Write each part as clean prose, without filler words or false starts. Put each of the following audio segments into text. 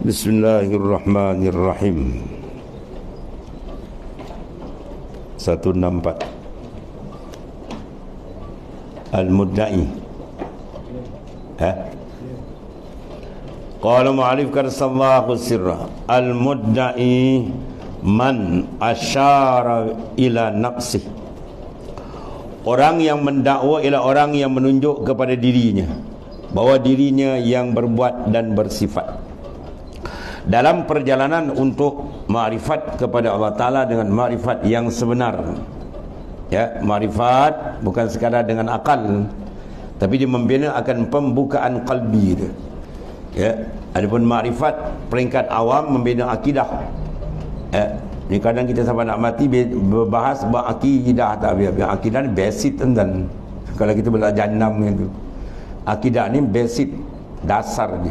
Bismillahirrahmanirrahim. 164 Al-Mudda'i. Qala mu'alif karsallahu sirra. Al-Mudda'i man asyara ila nafsih. Orang yang mendakwa ialah orang yang menunjuk kepada dirinya bahawa dirinya yang berbuat dan bersifat. Dalam perjalanan untuk ma'rifat kepada Allah Ta'ala dengan ma'rifat yang sebenar, ya, ma'rifat bukan sekadar dengan akal, tapi dia membina akan pembukaan qalbi dia, ya. Adapun ma'rifat peringkat awam membina akidah, ya. Ni kadang kita sampai nak mati berbahas akidah, tak biar akidah ni basic dan kalau kita belajar jannam itu, akidah ni basic dasarnya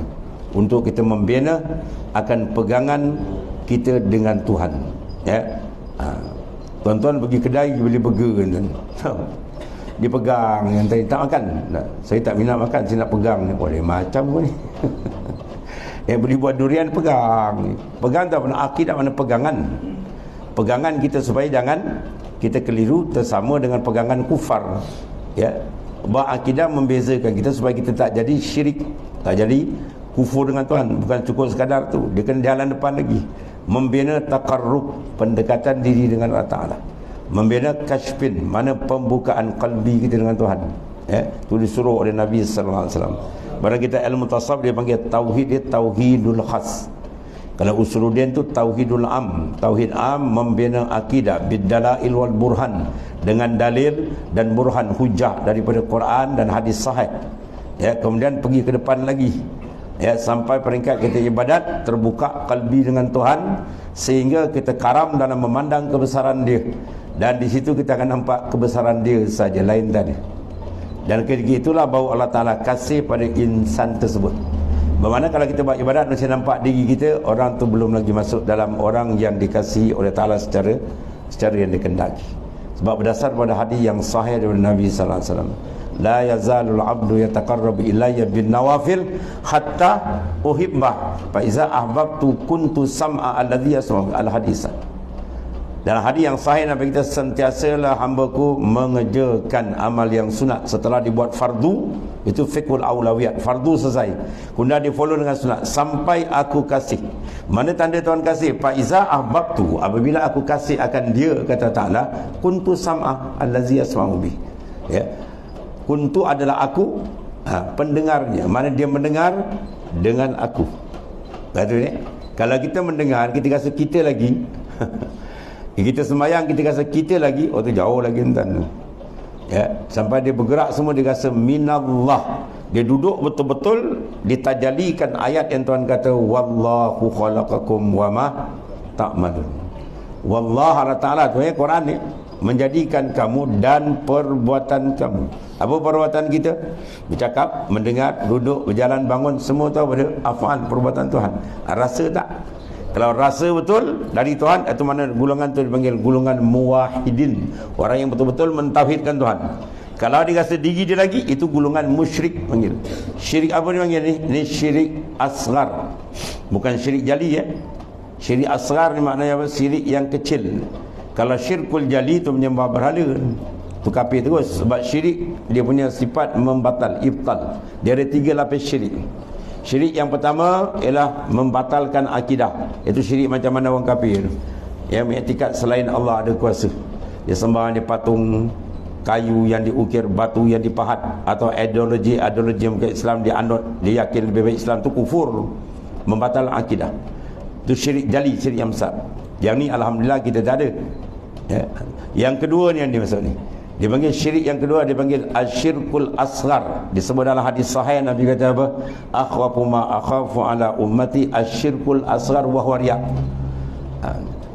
untuk kita membina akan pegangan kita dengan Tuhan, ya. Tuan-tuan pergi kedai beli burger kan, dia pegang yang tadi tak makan. Saya tak minat makan, saya nak pegang ni. Boleh macam ni. Yang beli buat durian pegang. Pegang tak mana akidah, mana pegangan. Pegangan kita supaya jangan kita keliru tersama dengan pegangan kufar, ya. Bahawa akidah membezakan kita supaya kita tak jadi syirik, tak jadi kufur dengan Tuhan. Bukan cukup sekadar tu, dia kena jalan depan lagi, membina taqarrub, pendekatan diri dengan Allah Ta'ala, membina kashfin, mana pembukaan qalbi kita dengan Tuhan, ya. Itu disuruh oleh Nabi sallallahu alaihi wasallam. Barang kita ilmu tasawuf dia panggil tauhid, dia tauhidul khas. Kalau usuluddin tu tauhidul am. Tauhid am membina akidah bidalail wal burhan, dengan dalil dan burhan, hujah daripada Quran dan hadis sahih, ya. Kemudian pergi ke depan lagi, ya, sampai peringkat kita ibadat terbuka kalbi dengan Tuhan sehingga kita karam dalam memandang kebesaran dia, dan di situ kita akan nampak kebesaran dia saja, lain tadi. Dan ketika itulah bahawa Allah Ta'ala kasih pada insan tersebut. Bagaimana kalau kita buat ibadat masih nampak diri kita, orang tu belum lagi masuk dalam orang yang dikasihi oleh Ta'ala secara yang dikendaki. Sebab berdasar pada hadis yang sahih dari Nabi sallallahu alaihi wasallam, la yazalul abdu yataqarrabu ilayya bin nawafil hatta uhibbah fa iza ahbabtu kuntu sam'a alladhi yasma'u al hadis. Dalam hadis yang sahih Nabi kita, sentiasalah hambaku mengerjakan amal yang sunat setelah dibuat fardu. Itu fiqhul aulawiyat, fardu selesai, kemudian dia follow dengan sunat sampai aku kasih. Mana tanda Tuhan kasih? Fa iza ahbabtu, apabila aku kasih akan dia, kata Ta'ala, kuntu sam'a allazi yasma'u bi, ya. Kuntu adalah aku, pendengarnya, mana dia mendengar dengan aku. Betul ni? Kalau kita mendengar, kita rasa kita lagi kita sembahyang, kita rasa kita lagi, oh tu jauh lagi entan, ya. Sampai dia bergerak semua, dia rasa minallah. Dia duduk betul-betul ditajalikan ayat yang Tuhan kata, wallahu khalaqakum wa ma ta'malun. Wallah, Allah Ta'ala tu, ya, Quran ni, menjadikan kamu dan perbuatan kamu. Apa perbuatan kita? Bercakap, mendengar, duduk, berjalan, bangun, semua tahu pada af'al, perbuatan Tuhan. Rasa tak? Kalau rasa betul dari Tuhan, itu mana golongan tu dipanggil golongan muwahidin, orang yang betul-betul mentauhidkan Tuhan. Kalau dia rasa diri dia lagi, itu golongan musyrik panggil. Syirik apa dia panggil ni? Ini syirik asgar, bukan syirik jali, ya. Syirik asgar ni maknanya apa? Syirik yang kecil. Kalau syirkul jali tu menyembah berhala, tu kafir terus. Sebab syirik dia punya sifat membatal, ibtal. Dia ada 3 lapis syirik. Syirik yang pertama ialah membatalkan akidah. Itu syirik macam mana orang kafir, yang mengiktikad selain Allah ada kuasa. Dia sembah dia patung kayu yang diukir, batu yang dipahat, atau ideologi yang bukan Islam dia anut, dia yakin lebih baik Islam, tu kufur, membatalkan akidah. Itu syirik jali, syirik yang besar. Yang ni alhamdulillah kita tak ada, ya. Yang kedua ni yang dia masuk ni, dia panggil syirik yang kedua, dia panggil asyirkul asghar. Disebut dalam hadis sahih, Nabi kata apa? Akhwafu ma akhafu ala ummati asyirkul asghar wa huwa riya.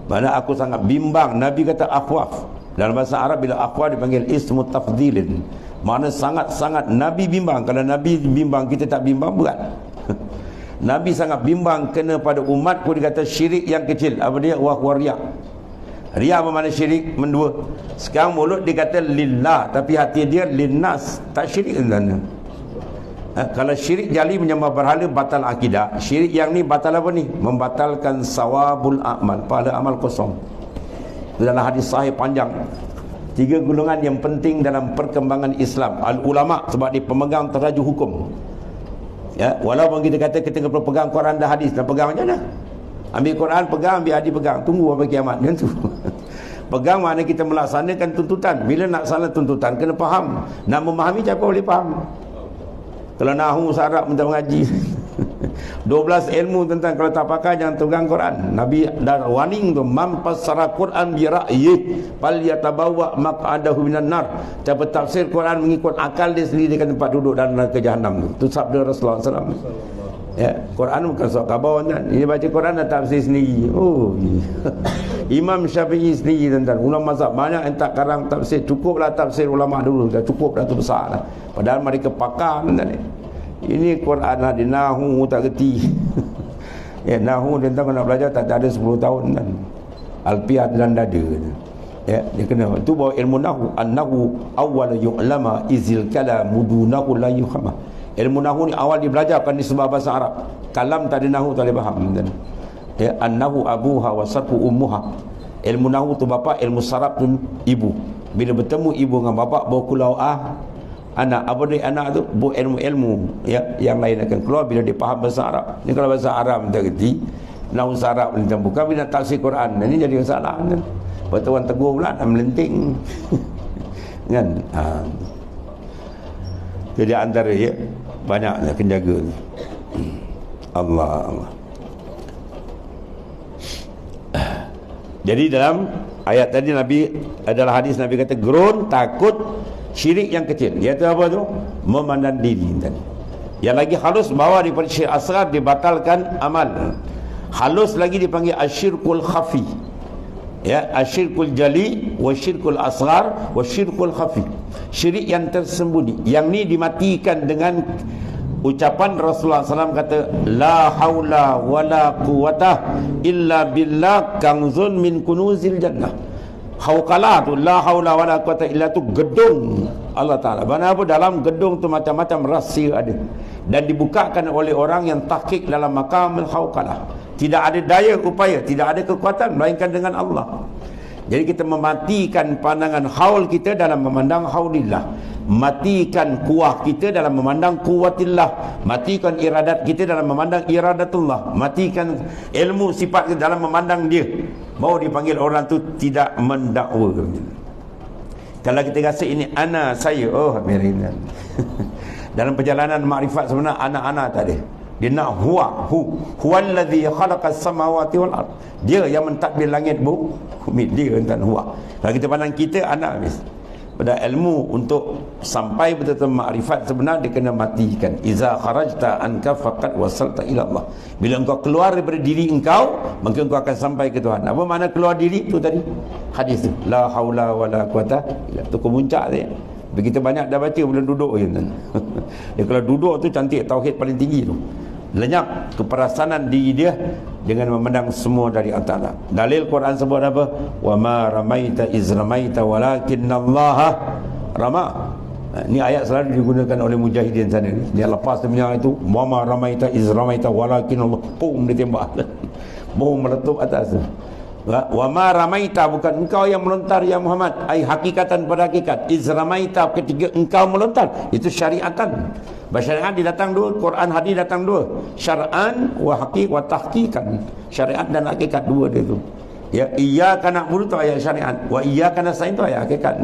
Mana aku sangat bimbang, Nabi kata akhwaf. Dalam bahasa Arab bila akhwaf dipanggil ismu tafdilin. Mana sangat-sangat Nabi bimbang. Kalau Nabi bimbang, kita tak bimbang, berat. Nabi sangat bimbang kena pada umatku, dia kata syirik yang kecil. Apa dia? Wa huwa riya. Riya apa makna syirik? Mendua. Sekarang mulut dia kata lillah, tapi hati dia linnas, tak syirik sebenarnya. Kalau syirik jali menyembah berhala batal akidah. Syirik yang ni batal apa ni? Membatalkan sawabul amal, pahala amal kosong. Itu dalam hadis sahih panjang. 3 golongan yang penting dalam perkembangan Islam. Al-ulama, sebab dia pemegang teraju hukum. Ya, walaupun kita kata kita perlu pegang Quran dan hadis, dan pegang macam mana? Ambil Quran pegang, ambil hadis pegang, tunggu sampai kiamat kan tu. Pegang makna kita melaksanakan tuntutan. Bila nak laksana tuntutan kena faham. Nak memahami siapa boleh faham. Kalau nahu sarap minta mengaji. 12 ilmu tentang kalau tak pakai jangan pegang Quran. Nabi dah warning tu, man fassara Quran bi ra'yi fal yatabawa maq'adahu minan nar. Siapa tafsir Quran mengikut akal dia sendiri, dia akan tempat duduk dalam neraka jahanam tu. Tu sabda Rasulullah SAW. Ya, Quran bukan sok khabar kan. Ini baca Quran dan tafsir sendiri. Oh. Imam Syafi'i sendiri tentang ulama mazhab banyak yang tak karang tafsir. Cukuplah tafsir ulama dulu, dah cukup dah, tu besar dah. Padahal mereka pakar tentang ni. Ini Quran lah, dia nahu tak kerti. Ya, nahu dia tahu nak belajar tak ada 10 tahun kan. Alfiah dalam dada. Ya, dia kena tu bawa ilmu nahu. An-nahu awwal yu'lama izil kalam mudunahu la yuhama. Ilmu nahu ni awal dibelajarkan di sebuah bahasa Arab. Kalam tak ada nahu tak boleh faham. Ya, an-nahu abuha wa sarfu ummuha. Ilmu nahu tu bapa, ilmu sarab tu ibu. Bila bertemu ibu dengan bapa, bawa kulau anak. Apa dia anak tu? Bawa ilmu-ilmu ya, yang lain akan keluar bila dia faham bahasa Arab. Ni kalau bahasa Arab tak kerti, nahu sarab ni tak bukan, bila tafsir Quran. Ini jadi masalah kan. Pertuan tegur pula dan melenting. Kan? Jadi antara ya banyaknya penjaga ni. Allah. Jadi dalam ayat tadi Nabi adalah hadis, Nabi kata gerun takut syirik yang kecil. Iaitu apa tu? Memandang diri tadi. Yang lagi halus bawa daripada syirik asghar dibatalkan amal. Halus lagi dipanggil asyirkul khafi. Ya, asyirkul jali wa syirkul asghar wa syirkul khafi. Syirik yang tersembunyi. Yang ni dimatikan dengan ucapan Rasulullah SAW kata la haula wala quwata illa billah kanzun min kunuzil jannah. Hauqalah tu, la haula wala quwata illa tu gedung Allah Ta'ala. Mana apa dalam gedung tu macam-macam rahsia ada, dan dibukakan oleh orang yang tahqiq dalam maqamul hauqalah. Tidak ada daya upaya, tidak ada kekuatan melainkan dengan Allah. Jadi kita mematikan pandangan haul kita dalam memandang haulillah. Matikan kuah kita dalam memandang kuwatillah. Matikan iradat kita dalam memandang iradatullah. Matikan ilmu sifat kita dalam memandang dia. Mau dipanggil orang tu tidak mendakwa. Kalau kita rasa ini ana saya, oh merinan. Dalam perjalanan makrifat sebenarnya ana tak ada. Dia nak huwallazi khalaqas samawati wal ard. Dia yang mentadbir langit bumi, dia yang huwa. Kalau kita pandang kita anak habis. Pada ilmu untuk sampai betul-betul makrifat sebenar, dia kena matikan. Iza kharajta anka faqad wasalta ila Allah. Bila engkau keluar daripada diri engkau, maka engkau akan sampai ke Tuhan. Apa makna keluar diri tu tadi? Hadis tu, la haula wala quwata illa billah. Tu kemuncak dia. Begitu banyak dah baca belum duduk je. Dia kalau duduk tu cantik, tauhid paling tinggi tu. Lenyap keperasanan diri dia dengan memandang semua dari Allah Ta'ala. Dalil Quran sebut apa? Wa ma ramaita iz ramaita walakinallaha rama. Ini ayat selalu digunakan oleh mujahidin sana ni. Dia lepas dia punya itu, wa ma ramaita iz ramaita walakinallah, pum dia tembak. Bom meletup atas. Wa ma ramaita, bukan engkau yang melontar ya Muhammad, ai hakikatan pada hakikat. Iz ramaita, ketika engkau melontar, itu syariatan. Syariat datang dua, Quran hadis datang dua. Syar'an wa haqiq wa tahqiqan. Syariat dan hakikat dua dia tu. Ya, iyyaka na'budu tu ayat syariat, wa iyyaka nasta'in tu ayat hakikat.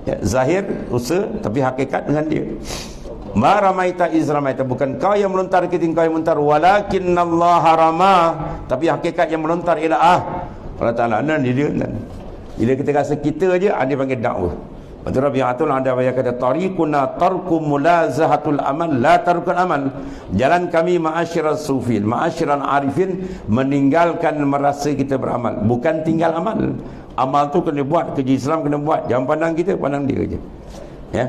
Ya, zahir usaha tapi hakikat dengan dia. Ma ramaita iz ramaita, bukan kau yang melontar ketika kau yang melontar, walakinallaha rama, tapi hakikat yang melontar ialah Allah Ta'ala. Dan dia bila kita rasa kita aja, dia panggil dakwah. Betul Rabi'atul ada yang kata tariquna tarku mulazahatul amal la tarkul amal. Jalan kami ma'asyiras sufin, ma'asyiral arifin, meninggalkan merasa kita beramal, bukan tinggal amal. Amal tu kena buat, kerja Islam kena buat. Jangan pandang kita, pandang dia aja. Ya.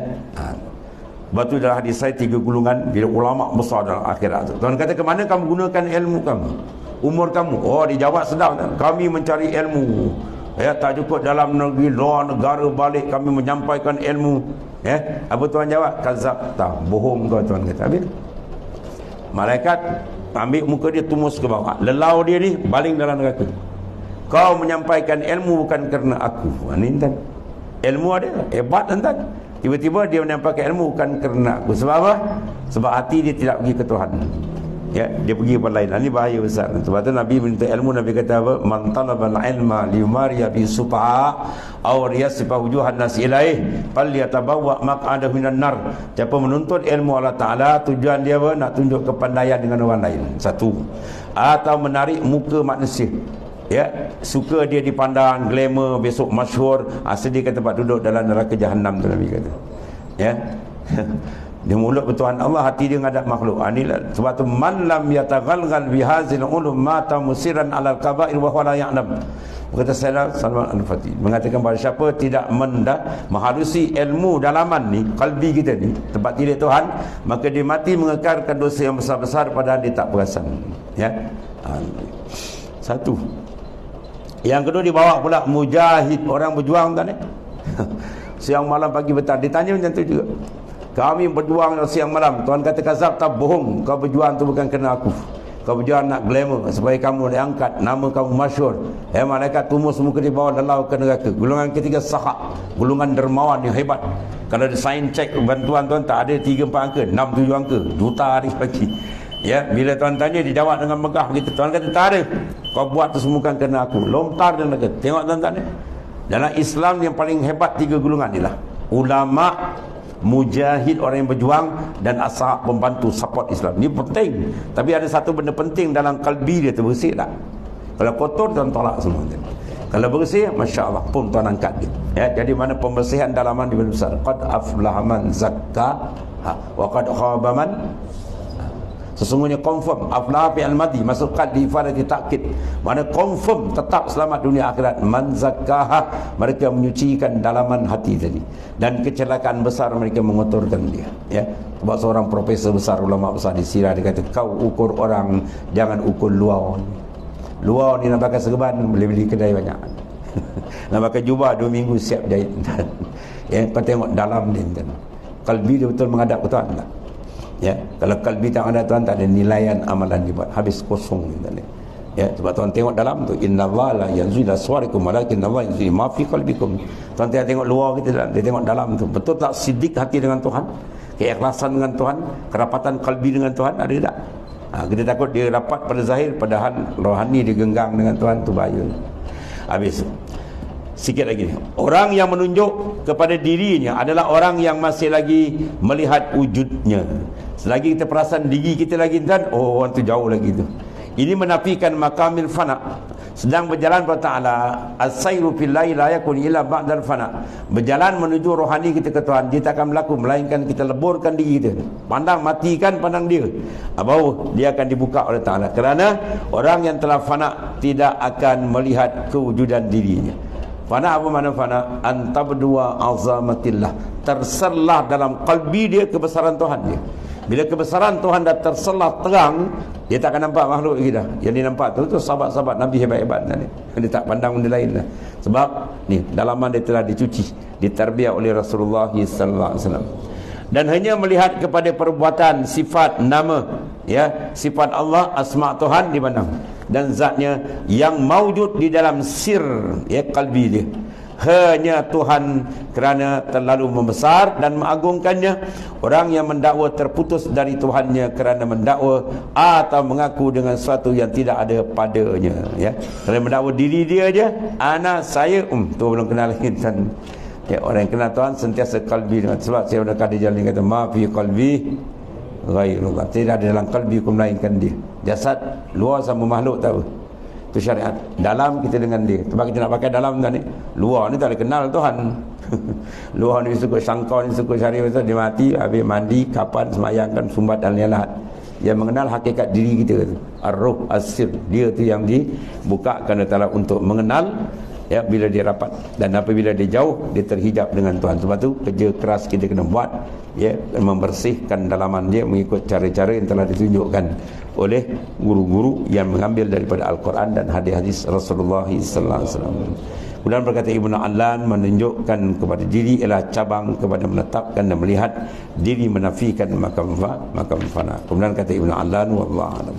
Batu dalam hadis saya 3 golongan bila ulama besar dalam akhirat tu. Tuhan kata, ke mana kamu gunakan ilmu kamu? Umur kamu? Oh, dijawab sedap. Kami mencari ilmu. Ya, tak cukup dalam negeri, luar negara balik kami menyampaikan ilmu. Apa Tuhan jawab? Kazabta, bohong kau, Tuhan kata. Habis malaikat ambil muka dia, tumus ke bawah. Lelau dia ni baling dalam neraka. Kau menyampaikan ilmu bukan kerana aku. Ini tuan, ilmu ada hebat tuan. Tiba-tiba dia menyampaikan ilmu bukan kerana aku. Sebab apa? Sebab hati dia tidak pergi ke Tuhan. Ya, dia pergi ke lain. Ini bahaya besar. Sebab tu Nabi minta ilmu, Nabi kata apa? Man talabal ilma liyumariya bi sufaha aw riyasifa wujuhan nas ilaih falyatabawwa maq'adahu minan nar. Siapa menuntut ilmu Allah Taala, tujuan dia apa? Nak tunjuk kepandaian dengan orang lain. Satu. Atau menarik muka manusia. Ya, suka dia dipandang glamour, besok masyhur, sediakan tempat duduk dalam neraka jahanam tu, Nabi kata. Ya. Dia mulut bertuhan Allah, hati dia ngadap makhluk. Inilah sebab tu man lam yataghalghal bi hadzal ulum mata musiran alal kaba'ir wa huwa la ya'lam. Kata Salman Al-Fatih mengatakan bahawa siapa tidak menghalusi ilmu dalaman ni, kalbi kita ni, tempat tidur Tuhan, maka dia mati mengekarkan dosa yang besar-besar padahal dia tak perasan. Ya. Satu. Yang kedua dibawa pula mujahid, orang berjuang tadi. Siang malam pagi petang ditanya macam tu juga. Kami berjuang siang malam. Tuhan kata kazab, tak bohong. Kau berjuang tu bukan kerana aku. Kau berjuang nak glamour supaya kamu diangkat, nama kamu masyhur. Malaikat tumus muka di bawah, lelau ke neraka. Golongan ketiga sahak, golongan dermawan yang hebat. Kalau ada sign check bantuan Tuhan, tak ada 3-4 angka, 6-7 angka, juta hari lagi. Ya, bila Tuhan tanya dijawab dengan megah begitu. Tuhan kata tak ada. Kau buat tu semua bukan kerana aku. Lontar dan neraka. Tengok tuan-tuan ni. Dalam Islam yang paling hebat 3 golongan inilah. Ulama, mujahid, orang yang berjuang, dan ashab, pembantu support Islam. Ini penting. Tapi ada satu benda penting dalam kalbi dia tu, bersih tak? Kalau kotor Tuhan tolak semua. Kalau bersih, Masya Allah pun Tuhan angkat dia. Ya, jadi mana pembersihan dalaman di besar. Qad aflaha man zakka wa qad khaba man. Sesungguhnya confirm aflah fi al-madi, masuk qad di ifadati takkid, mana confirm tetap selamat dunia akhirat. Man zakkaha, mereka menyucikan dalaman hati tadi, dan kecelakaan besar mereka mengotorkan dia. Ya, sebab seorang profesor besar, ulama besar di Sirah, dia kata kau ukur orang jangan ukur luar. Luar ni nak pakai serban, boleh beli kedai banyak. Nak pakai jubah 2 minggu siap jahit. Ya, kau tengok dalam dia, kalbi dia betul menghadap ke Tuhan tak? Ya, kalau kalbi tak ada Tuhan, tak ada nilaian amalan dibuat, habis kosong ni. Ya, sebab Tuhan tengok dalam tu, innallaha la yanzuru ila suwarikum walakinnallaha yanzuru ma fi qalbikum. Tuhan tidak tengok luar kita, dia tengok dalam tu. Betul tak sidik hati dengan Tuhan? Keikhlasan dengan Tuhan, kerapatan kalbi dengan Tuhan, ada tak? Kita takut dia rapat pada zahir, padahal rohani dia genggang dengan Tuhan, tu bahaya. Habis sikit lagi, orang yang menunjuk kepada dirinya adalah orang yang masih lagi melihat wujudnya. Selagi kita perasan diri kita lagi dan orang tu jauh lagi tu. Ini menafikan makamil fana. Sedang berjalan kepada Ta'ala, as-sayru fillahi la yakun illa ba'dal fana. Berjalan menuju rohani kita ke Tuhan, dia tak akan berlaku melainkan kita leburkan diri kita. Pandang, matikan pandang dia. Baru dia akan dibuka oleh Ta'ala. Kerana orang yang telah fana tidak akan melihat kewujudan dirinya. Fana apa makna fana? Antabdua azamatillah. Terserlah dalam kalbi dia kebesaran Tuhan dia. Bila kebesaran Tuhan dah terselah terang, dia tak akan nampak makhluk lagi dah. Yang dia nampak tu sahabat-sahabat Nabi hebat-hebat ni. Dia tak pandang benda lain dah. Sebab ni dalaman dia telah dicuci, ditarbiah oleh Rasulullah sallallahu alaihi wasallam. Dan hanya melihat kepada perbuatan, sifat, nama, ya, sifat Allah, asma Tuhan dipandang, dan zatnya yang maujud di dalam sir, ya, kalbi dia. Hanya Tuhan kerana terlalu membesar dan mengagungkannya. Orang yang mendakwa terputus dari Tuhannya kerana mendakwa atau mengaku dengan sesuatu yang tidak ada padanya. Ya, kalau mendakwa diri dia aja, ana saya, tu belum kenal lagi. Ya, orang yang kenal Tuhan sentiasa kalbi dengan, sebab saya sudah kata jalan kata ma fi qalbi ghairullah, tidak ada dalam kalbi ku melainkan dia. Jasad luar sama makhluk tak apa. Itu syariat. Dalam kita dengan dia. Sebab kita nak pakai dalam kan ni. Luar ni tak ada kenal Tuhan. Luar ni suka sangkau, ni suka syariat, dia mati, habis mandi, kapan, semayangkan, sumbat dan lain-lain. Yang mengenal hakikat diri kita tu, ar-ruh as-sir, dia tu yang dibukakan Allah untuk mengenal. Ya, bila dia rapat, dan apabila dia jauh, dia terhijab dengan Tuhan. Sebab tu kerja keras kita kena buat, ya, membersihkan dalaman dia mengikut cara-cara yang telah ditunjukkan oleh guru-guru yang mengambil daripada Al-Quran dan hadis-hadis Rasulullah sallallahu alaihi wasallam. Kemudian berkata Ibnu Allan, menunjukkan kepada diri ialah cabang kepada menetapkan dan melihat diri menafikan makam fana. Kemudian kata Ibnu Allan, wallahu a'lam.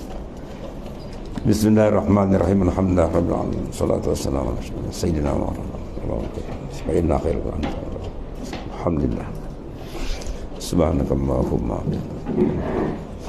Bismillahirrahmanirrahim. Alhamdulillahirabbil alamin. Shalatu wassalamu ala sayyidina Muhammad. Sayyidina khairul Quran. Alhamdulillah. Subhanakallahumma wa bihamdika.